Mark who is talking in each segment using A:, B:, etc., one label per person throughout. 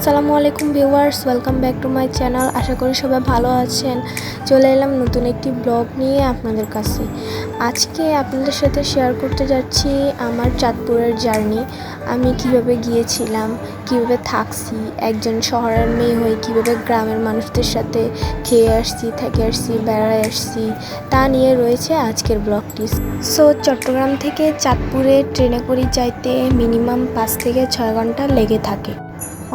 A: আসসালামু আলাইকুম viewers, welcome back to my channel. আশা করি সবাই ভালো আছেন। চলে এলাম নতুন একটি ব্লগ নিয়ে আপনাদের কাছে। আজকে আপনাদের সাথে শেয়ার করতে যাচ্ছি আমার চাঁদপুরের জার্নি। আমি কিভাবে গিয়েছিলাম, কিভাবে থাকছি, একজন শহরের মেয়ে হয়ে কিভাবে গ্রামের মানুষদের সাথে খেয়ে আসছি, থেকে আসছি, বেড়ায় আসছি, তা নিয়ে রয়েছে আজকের ব্লগটি। সো চট্টগ্রাম থেকে চাঁদপুরে ট্রেনে করে যাইতে মিনিমাম 5 থেকে 6 ঘন্টা লেগে থাকে।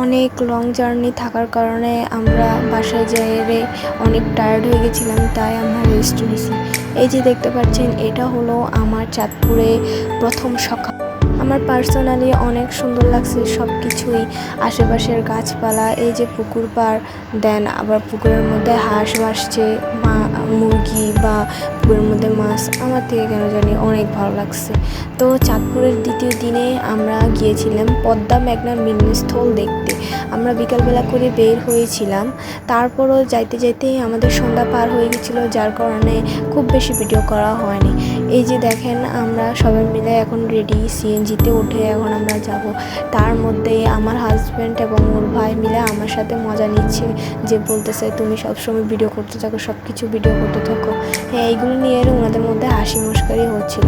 A: অনেক লং জার্নি থাকার কারণে আমরা বাসায় যেয়ে অনেক টায়ার্ড হয়ে গেছিলাম, তাই আমরা রেস্ট নিয়েছি। এই যে দেখতে পাচ্ছেন, এটা হলো আমার চাঁদপুরে প্রথম সকাল। আমার পার্সোনালি অনেক সুন্দর লাগছে সব কিছুই, আশেপাশের গাছপালা, এই যে পুকুর পাড়, দেন আবার পুকুরের মধ্যে হাঁস ভাসছে, মুরগি বা পুকুরের মধ্যে মাছ। আমার থেকে কেন জানি অনেক ভালো লাগছে। তো চাঁদপুরের দ্বিতীয় দিনে আমরা গিয়েছিলাম পদ্মা মেঘনার মিলনস্থল দেখতে। আমরা বিকালবেলা করে বের হয়েছিলাম, তারপরও যাইতে যাইতে আমাদের সন্ধ্যা পার হয়ে গেছিলো, যার কারণে খুব বেশি ভিডিও করা হয়নি। এই যে দেখেন, আমরা সবাই মিলে এখন রেডি, সিএনজিতে উঠে এখন আমরা যাব। তার মধ্যে আমার হাজব্যান্ড এবং ওর ভাই মিলে আমার সাথে মজা নিচ্ছে, যে বলতেছে তুমি সবসময় ভিডিও করতে থাকো, সব কিছু ভিডিও করতে থাকো। হ্যাঁ, এইগুলো নিয়ে ওনাদের মধ্যে হাসি মশকারি হচ্ছিল।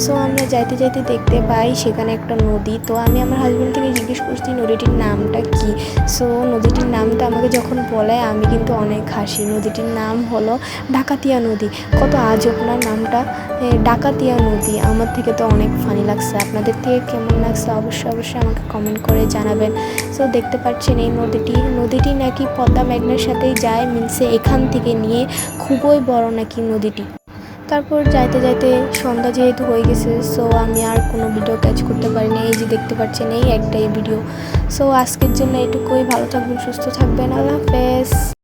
A: সো আমরা যাইতে যাইতে দেখতে পাই সেখানে একটা নদী। তো আমি আমার হাজব্যান্ডকে জিজ্ঞেস করছি নদীটির নামটা কি। সো নদীটির নামটা আমাকে যখন বলে আমি কিন্তু অনেক হাসি। নদীটির নাম হলো ডাকাতিয়া নদী। কত আজব না নামটা, ডাকাতিয়া নদী। আমার থেকে তো অনেক ফানি লাগছে। আপনাদের থেকে কেমন লাগছে অবশ্যই আমাকে কমেন্ট করে জানাবেন। সো দেখতে পাচ্ছেন এই নদীটি নাকি পদ্মা মেঘনার সাথেই যায়, মিলছে এখান থেকে নিয়ে, খুবই বড় নাকি নদীটি। তারপর যাইতে যাইতে সন্ধ্যা যেহেতু হয়ে গেছে, সো আমি আর কোনো ভিডিও ক্যাচ করতে পারিনি। এই যে দেখতে পাচ্ছেন, এই একটাই ভিডিও। সো আজকের জন্য এটুকুই। ভালো থাকবেন, সুস্থ থাকবেন, আল্লাহ হাফেজ।